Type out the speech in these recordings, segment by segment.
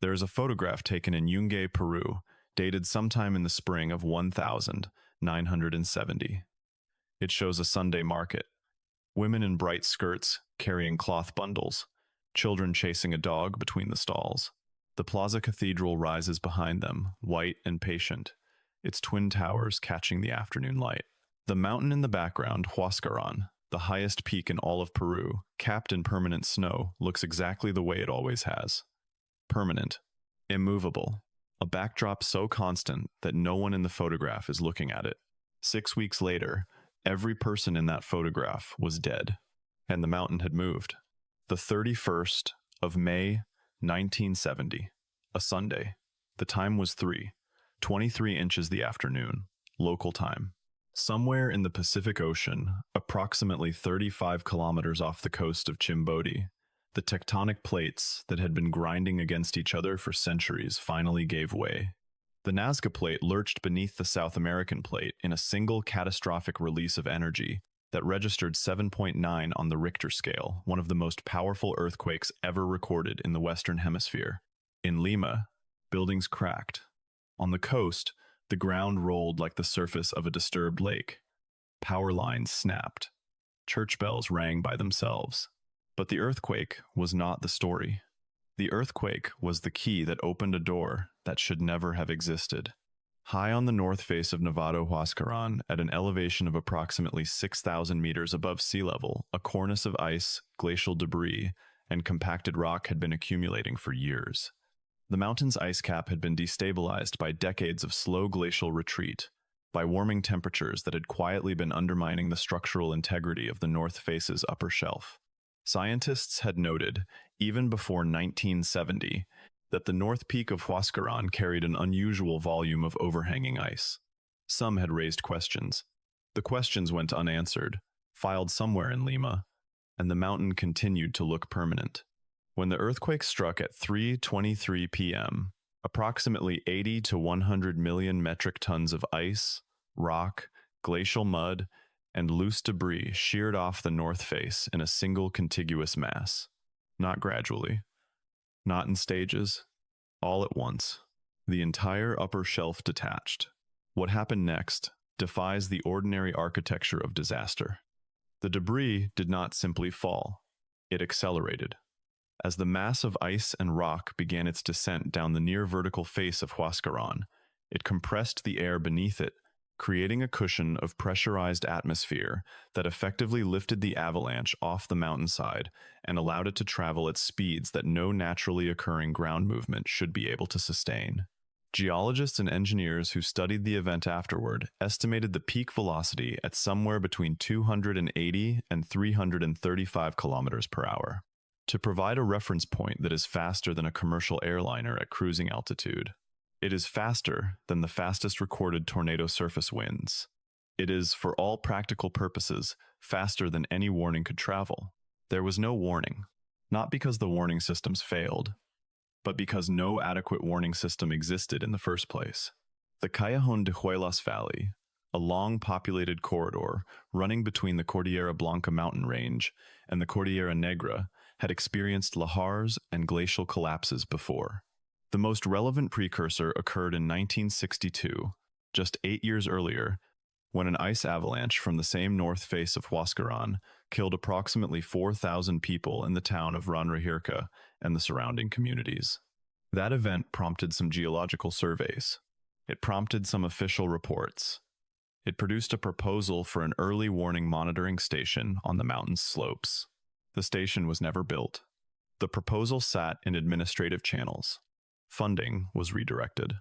There is a photograph taken in Yungay, Peru, dated sometime in the spring of 1970. It shows a Sunday market. Women in bright skirts carrying cloth bundles, children chasing a dog between the stalls. The Plaza Cathedral rises behind them, white and patient, its twin towers catching the afternoon light. The mountain in the background, Huascarán, the highest peak in all of Peru, capped in permanent snow, looks exactly the way it always has. Permanent, immovable, a backdrop so constant that no one in the photograph is looking at it. 6 weeks later, every person in that photograph was dead, and the mountain had moved. The 31st of May, 1970, a Sunday. The time was 3:23 inches the afternoon, local time. Somewhere in the Pacific Ocean, approximately 35 kilometers off the coast of Chimbodi, the tectonic plates that had been grinding against each other for centuries finally gave way. The Nazca Plate lurched beneath the South American Plate in a single catastrophic release of energy that registered 7.9 on the Richter scale, one of the most powerful earthquakes ever recorded in the Western Hemisphere. In Lima, buildings cracked. On the coast, the ground rolled like the surface of a disturbed lake. Power lines snapped. Church bells rang by themselves. But the earthquake was not the story. The earthquake was the key that opened a door that should never have existed. High on the north face of Mount Huascarán, at an elevation of approximately 6,000 meters above sea level, a cornice of ice, glacial debris, and compacted rock had been accumulating for years. The mountain's ice cap had been destabilized by decades of slow glacial retreat, by warming temperatures that had quietly been undermining the structural integrity of the North Face's upper shelf. Scientists had noted, even before 1970, that the north peak of Huascarán carried an unusual volume of overhanging ice. Some had raised questions. The questions went unanswered, filed somewhere in Lima, and the mountain continued to look permanent. When the earthquake struck at 3:23 p.m., approximately 80 to 100 million metric tons of ice, rock, glacial mud, and loose debris sheared off the north face in a single contiguous mass. Not gradually, not in stages, all at once. The entire upper shelf detached. What happened next defies the ordinary architecture of disaster. The debris did not simply fall, it accelerated. As the mass of ice and rock began its descent down the near vertical face of Huascarán, it compressed the air beneath it, creating a cushion of pressurized atmosphere that effectively lifted the avalanche off the mountainside and allowed it to travel at speeds that no naturally occurring ground movement should be able to sustain. Geologists and engineers who studied the event afterward estimated the peak velocity at somewhere between 280 and 335 kilometers per hour. To provide a reference point that is faster than a commercial airliner at cruising altitude, it is faster than the fastest recorded tornado surface winds. It is, for all practical purposes, faster than any warning could travel. There was no warning, not because the warning systems failed, but because no adequate warning system existed in the first place. The Callejón de Huelas Valley, a long populated corridor running between the Cordillera Blanca mountain range and the Cordillera Negra, had experienced lahars and glacial collapses before. The most relevant precursor occurred in 1962, just 8 years earlier, when an ice avalanche from the same north face of Huascarán killed approximately 4,000 people in the town of Ranrajirca and the surrounding communities. That event prompted some geological surveys. It prompted some official reports. It produced a proposal for an early warning monitoring station on the mountain's slopes. The station was never built. The proposal sat in administrative channels. Funding was redirected.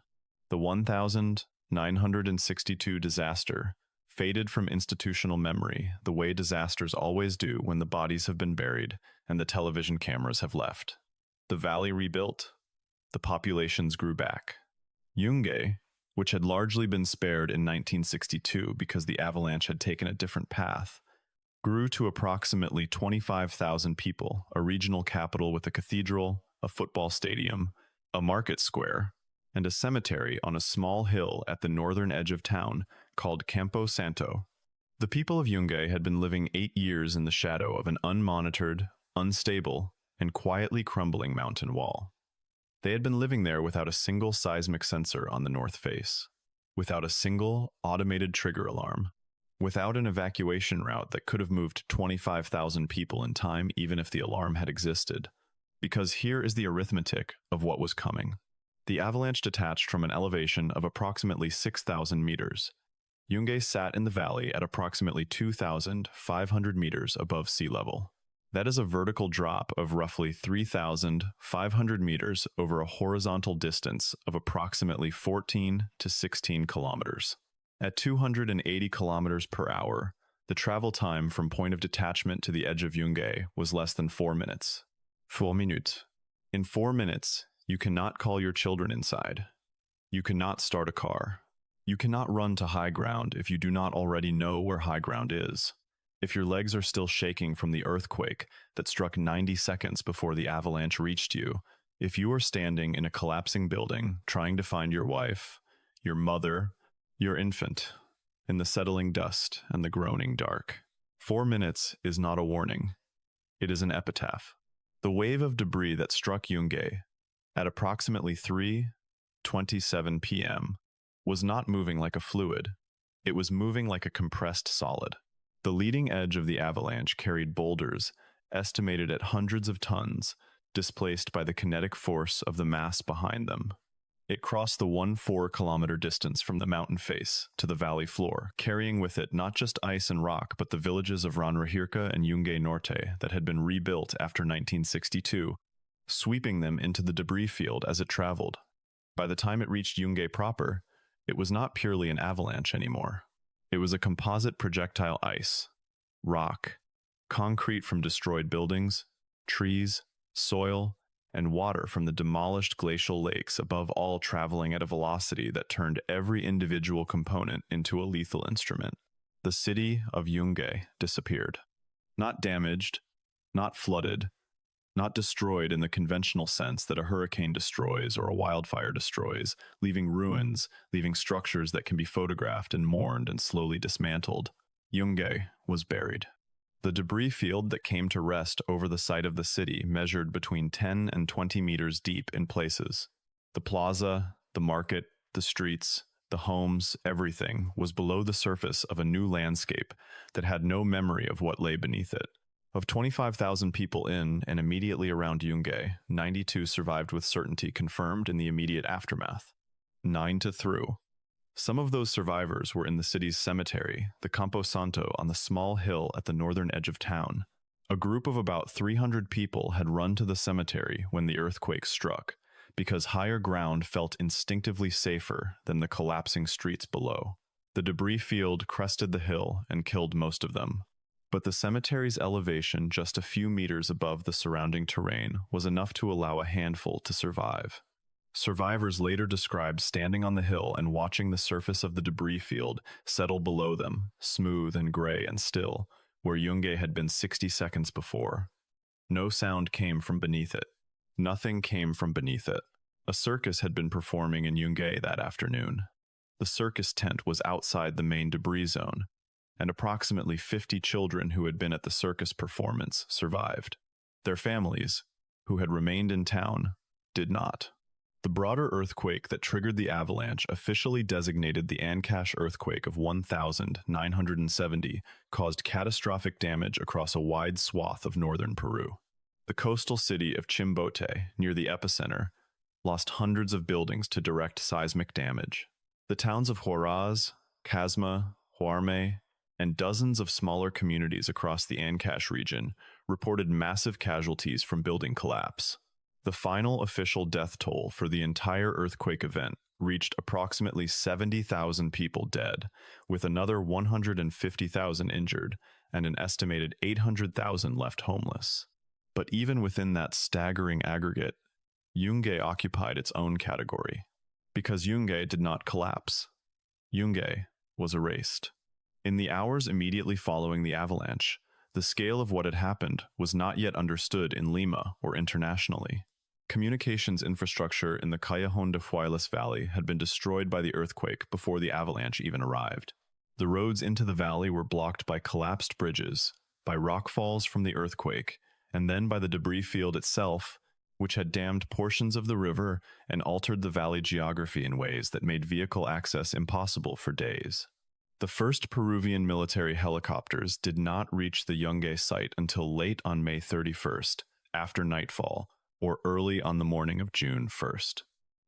The 1962 disaster faded from institutional memory the way disasters always do when the bodies have been buried and the television cameras have left. The valley rebuilt. The populations grew back. Yungay, which had largely been spared in 1962 because the avalanche had taken a different path, grew to approximately 25,000 people, a regional capital with a cathedral, a football stadium, a market square, and a cemetery on a small hill at the northern edge of town called Campo Santo. The people of Yungay had been living 8 years in the shadow of an unmonitored, unstable, and quietly crumbling mountain wall. They had been living there without a single seismic sensor on the north face, without a single automated trigger alarm, without an evacuation route that could have moved 25,000 people in time even if the alarm had existed. Because here is the arithmetic of what was coming. The avalanche detached from an elevation of approximately 6,000 meters. Yungay sat in the valley at approximately 2,500 meters above sea level. That is a vertical drop of roughly 3,500 meters over a horizontal distance of approximately 14 to 16 kilometers. At 280 kilometers per hour, the travel time from point of detachment to the edge of Yungay was less than 4 minutes. 4 minutes. In 4 minutes, you cannot call your children inside. You cannot start a car. You cannot run to high ground if you do not already know where high ground is. If your legs are still shaking from the earthquake that struck 90 seconds before the avalanche reached you, if you are standing in a collapsing building trying to find your wife, your mother, your infant, in the settling dust and the groaning dark, 4 minutes is not a warning. It is an epitaph. The wave of debris that struck Yungay at approximately 3:27 p.m. was not moving like a fluid. It was moving like a compressed solid. The leading edge of the avalanche carried boulders, estimated at hundreds of tons, displaced by the kinetic force of the mass behind them. It crossed the 1.4-kilometer distance from the mountain face to the valley floor, carrying with it not just ice and rock, but the villages of Ranrahirka and Yungay Norte that had been rebuilt after 1962, sweeping them into the debris field as it traveled. By the time it reached Yungay proper, it was not purely an avalanche anymore. It was a composite projectile ice, rock, concrete from destroyed buildings, trees, soil, and water from the demolished glacial lakes, above all traveling at a velocity that turned every individual component into a lethal instrument. The city of Yungay disappeared. Not damaged, not flooded, not destroyed in the conventional sense that a hurricane destroys or a wildfire destroys, leaving ruins, leaving structures that can be photographed and mourned and slowly dismantled. Yungay was buried. The debris field that came to rest over the site of the city measured between 10 and 20 meters deep in places. The plaza, the market, the streets, the homes, everything was below the surface of a new landscape that had no memory of what lay beneath it. Of 25,000 people in and immediately around Yungay, 92 survived with certainty confirmed in the immediate aftermath. 9 to through. Some of those survivors were in the city's cemetery, the Campo Santo, on the small hill at the northern edge of town. A group of about 300 people had run to the cemetery when the earthquake struck, because higher ground felt instinctively safer than the collapsing streets below. The debris field crested the hill and killed most of them. But the cemetery's elevation just a few meters above the surrounding terrain was enough to allow a handful to survive. Survivors later described standing on the hill and watching the surface of the debris field settle below them, smooth and gray and still, where Yungay had been 60 seconds before. No sound came from beneath it. Nothing came from beneath it. A circus had been performing in Yungay that afternoon. The circus tent was outside the main debris zone, and approximately 50 children who had been at the circus performance survived. Their families, who had remained in town, did not. The broader earthquake that triggered the avalanche, officially designated the Ancash earthquake of 1970, caused catastrophic damage across a wide swath of northern Peru. The coastal city of Chimbote, near the epicenter, lost hundreds of buildings to direct seismic damage. The towns of Huaraz, Casma, Huarme, and dozens of smaller communities across the Ancash region reported massive casualties from building collapse. The final official death toll for the entire earthquake event reached approximately 70,000 people dead, with another 150,000 injured and an estimated 800,000 left homeless. But even within that staggering aggregate, Yungay occupied its own category. Because Yungay did not collapse. Yungay was erased. In the hours immediately following the avalanche, the scale of what had happened was not yet understood in Lima or internationally. Communications infrastructure in the Callejón de Huaylas Valley had been destroyed by the earthquake before the avalanche even arrived. The roads into the valley were blocked by collapsed bridges, by rockfalls from the earthquake, and then by the debris field itself which had dammed portions of the river and altered the valley geography in ways that made vehicle access impossible for days. The first Peruvian military helicopters did not reach the Yungay site until late on May 31st, after nightfall, or early on the morning of June 1st.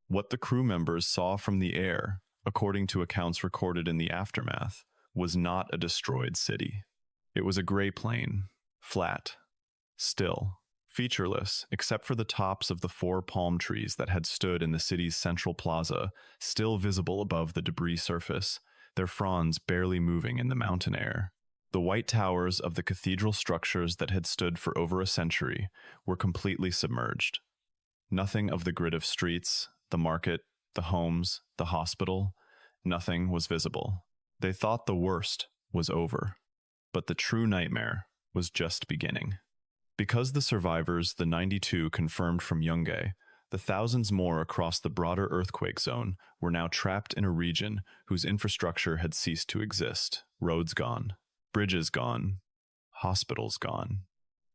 What the crew members saw from the air, according to accounts recorded in the aftermath, was not a destroyed city. It was a gray plain, flat, still, featureless, except for the tops of the 4 palm trees that had stood in the city's central plaza, still visible above the debris surface, their fronds barely moving in the mountain air. The white towers of the cathedral structures that had stood for over a century were completely submerged. Nothing of the grid of streets, the market, the homes, the hospital, nothing was visible. They thought the worst was over, but the true nightmare was just beginning. Because the survivors, the 92 confirmed from Yungay, the thousands more across the broader earthquake zone were now trapped in a region whose infrastructure had ceased to exist. Roads gone, bridges gone, hospitals gone.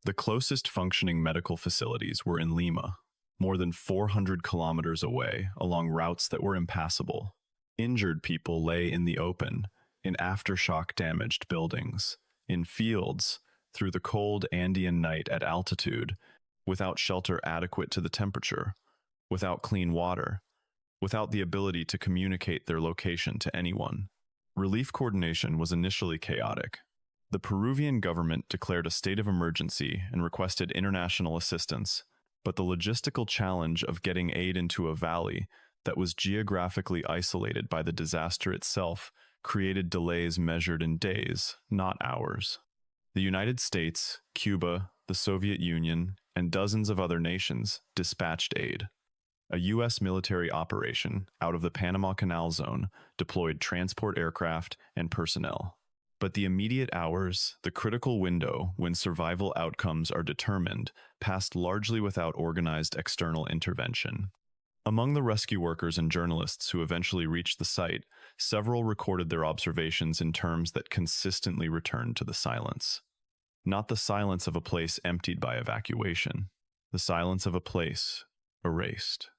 The closest functioning medical facilities were in Lima, more than 400 kilometers away, along routes that were impassable. Injured people lay in the open, in aftershock-damaged buildings, in fields, through the cold Andean night at altitude, without shelter adequate to the temperature, without clean water, without the ability to communicate their location to anyone. Relief coordination was initially chaotic. The Peruvian government declared a state of emergency and requested international assistance, but the logistical challenge of getting aid into a valley that was geographically isolated by the disaster itself created delays measured in days, not hours. The United States, Cuba, the Soviet Union, and dozens of other nations dispatched aid. A U.S. military operation out of the Panama Canal Zone deployed transport aircraft and personnel. But the immediate hours, the critical window when survival outcomes are determined, passed largely without organized external intervention. Among the rescue workers and journalists who eventually reached the site, several recorded their observations in terms that consistently returned to the silence. Not the silence of a place emptied by evacuation, the silence of a place erased.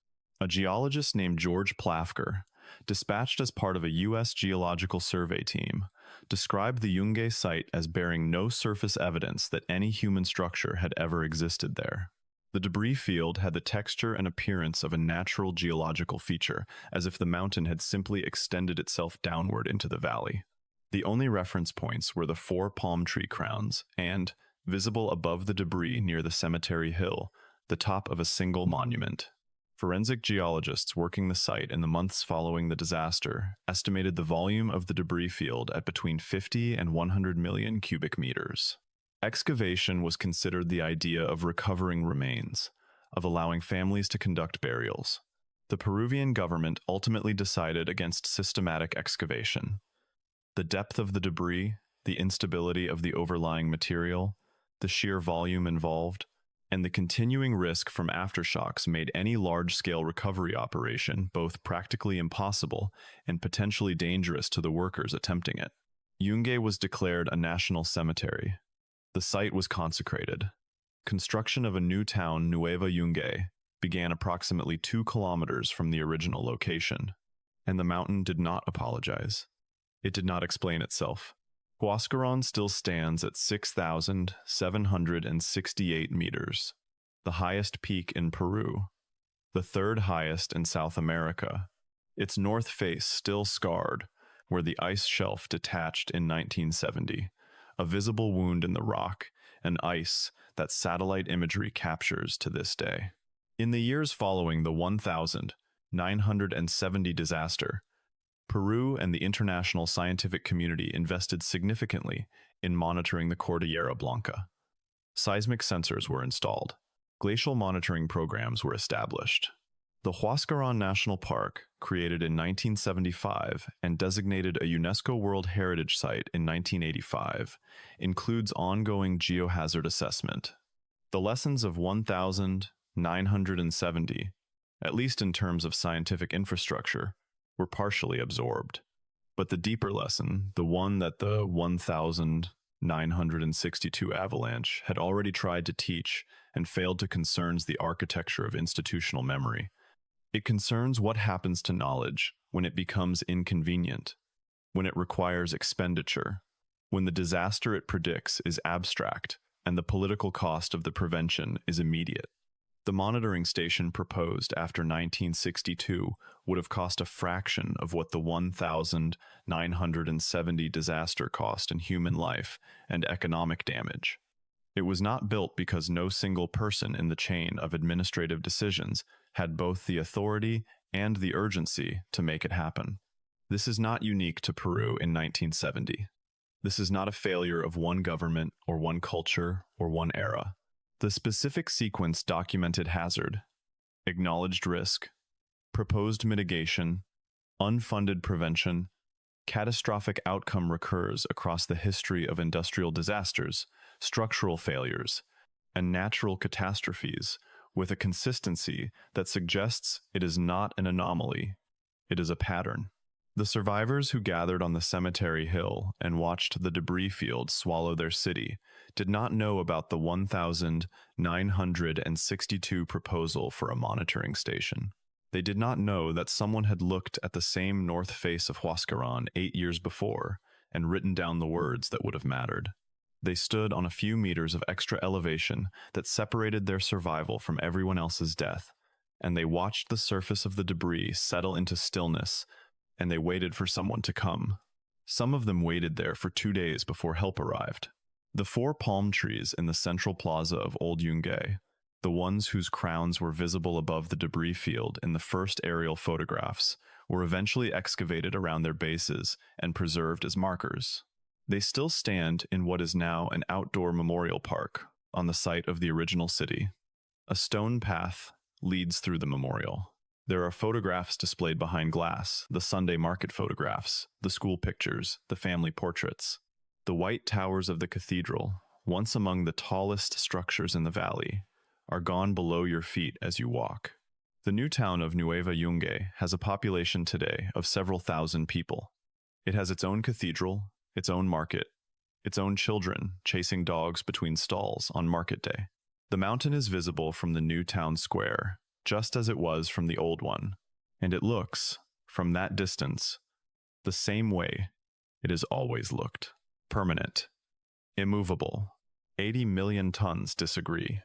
A geologist named George Plafker, dispatched as part of a U.S. Geological Survey team, described the Yungay site as bearing no surface evidence that any human structure had ever existed there. The debris field had the texture and appearance of a natural geological feature, as if the mountain had simply extended itself downward into the valley. The only reference points were the 4 palm tree crowns and, visible above the debris near the cemetery hill, the top of a single monument. Forensic geologists working the site in the months following the disaster estimated the volume of the debris field at between 50 and 100 million cubic meters. Excavation was considered the idea of recovering remains, of allowing families to conduct burials. The Peruvian government ultimately decided against systematic excavation. The depth of the debris, the instability of the overlying material, the sheer volume involved, and the continuing risk from aftershocks made any large-scale recovery operation both practically impossible and potentially dangerous to the workers attempting it. Yungay was declared a national cemetery. The site was consecrated. Construction of a new town, Nueva Yungay, began approximately 2 kilometers from the original location, and the mountain did not apologize. It did not explain itself. Huascarán still stands at 6,768 meters, the highest peak in Peru, the 3rd highest in South America, its north face still scarred, where the ice shelf detached in 1970, a visible wound in the rock, and ice that satellite imagery captures to this day. In the years following the 1970 disaster, Peru and the international scientific community invested significantly in monitoring the Cordillera Blanca. Seismic sensors were installed. Glacial monitoring programs were established. The Huascarán National Park, created in 1975 and designated a UNESCO World Heritage Site in 1985, includes ongoing geohazard assessment. The lessons of 1970, at least in terms of scientific infrastructure, were partially absorbed. But the deeper lesson, the one that the 1970 962 avalanche had already tried to teach and failed to concerns the architecture of institutional memory. It concerns what happens to knowledge when it becomes inconvenient, when it requires expenditure, when the disaster it predicts is abstract and the political cost of the prevention is immediate. The monitoring station proposed after 1962 would have cost a fraction of what the 1,970 disaster cost in human life and economic damage. It was not built because no single person in the chain of administrative decisions had both the authority and the urgency to make it happen. This is not unique to Peru in 1970. This is not a failure of one government or one culture or one era. The specific sequence documented hazard, acknowledged risk, proposed mitigation, unfunded prevention, catastrophic outcome recurs across the history of industrial disasters, structural failures, and natural catastrophes with a consistency that suggests it is not an anomaly, it is a pattern. The survivors who gathered on the cemetery hill and watched the debris field swallow their city did not know about the 1,962 proposal for a monitoring station. They did not know that someone had looked at the same north face of Huascarán 8 years before and written down the words that would have mattered. They stood on a few meters of extra elevation that separated their survival from everyone else's death, and they watched the surface of the debris settle into stillness, and they waited for someone to come. Some of them waited there for 2 days before help arrived. The 4 palm trees in the central plaza of Old Yungay, the ones whose crowns were visible above the debris field in the first aerial photographs, were eventually excavated around their bases and preserved as markers. They still stand in what is now an outdoor memorial park on the site of the original city. A stone path leads through the memorial. There are photographs displayed behind glass, the Sunday market photographs, the school pictures, the family portraits. The white towers of the cathedral, once among the tallest structures in the valley, are gone below your feet as you walk. The new town of Nueva Yungay has a population today of several thousand people. It has its own cathedral, its own market, its own children chasing dogs between stalls on market day. The mountain is visible from the new town square, just as it was from the old one, and it looks, from that distance, the same way it has always looked. Permanent. Immovable. 80 million tons disagree.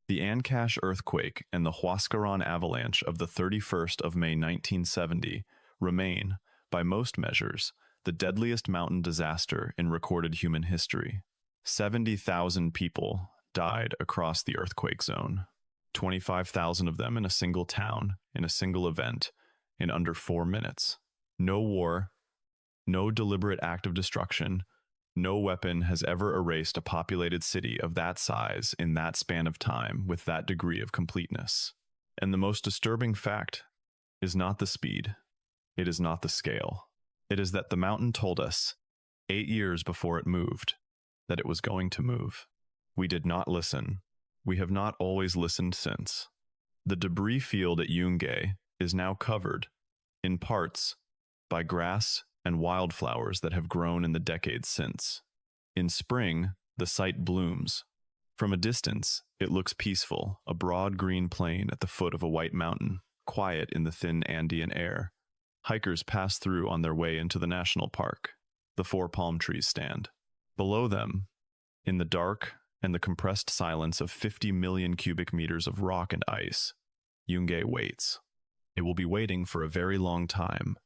The Ancash earthquake and the Huascarán avalanche of the 31st of May 1970 remain, by most measures, the deadliest mountain disaster in recorded human history. 70,000 people died across the earthquake zone. 25,000 of them in a single town, in a single event, in under 4 minutes. No war, no deliberate act of destruction, no weapon has ever erased a populated city of that size in that span of time with that degree of completeness. And the most disturbing fact is not the speed. It is not the scale. It is that the mountain told us, 8 years before it moved, that it was going to move. We did not listen. We have not always listened since. The debris field at Yungay is now covered, in parts, by grass and wildflowers that have grown in the decades since. In spring, the site blooms. From a distance, it looks peaceful, a broad green plain at the foot of a white mountain, quiet in the thin Andean air. Hikers pass through on their way into the national park. The 4 palm trees stand. Below them, in the dark and the compressed silence of 50 million cubic meters of rock and ice, Yungay waits. It will be waiting for a very long time,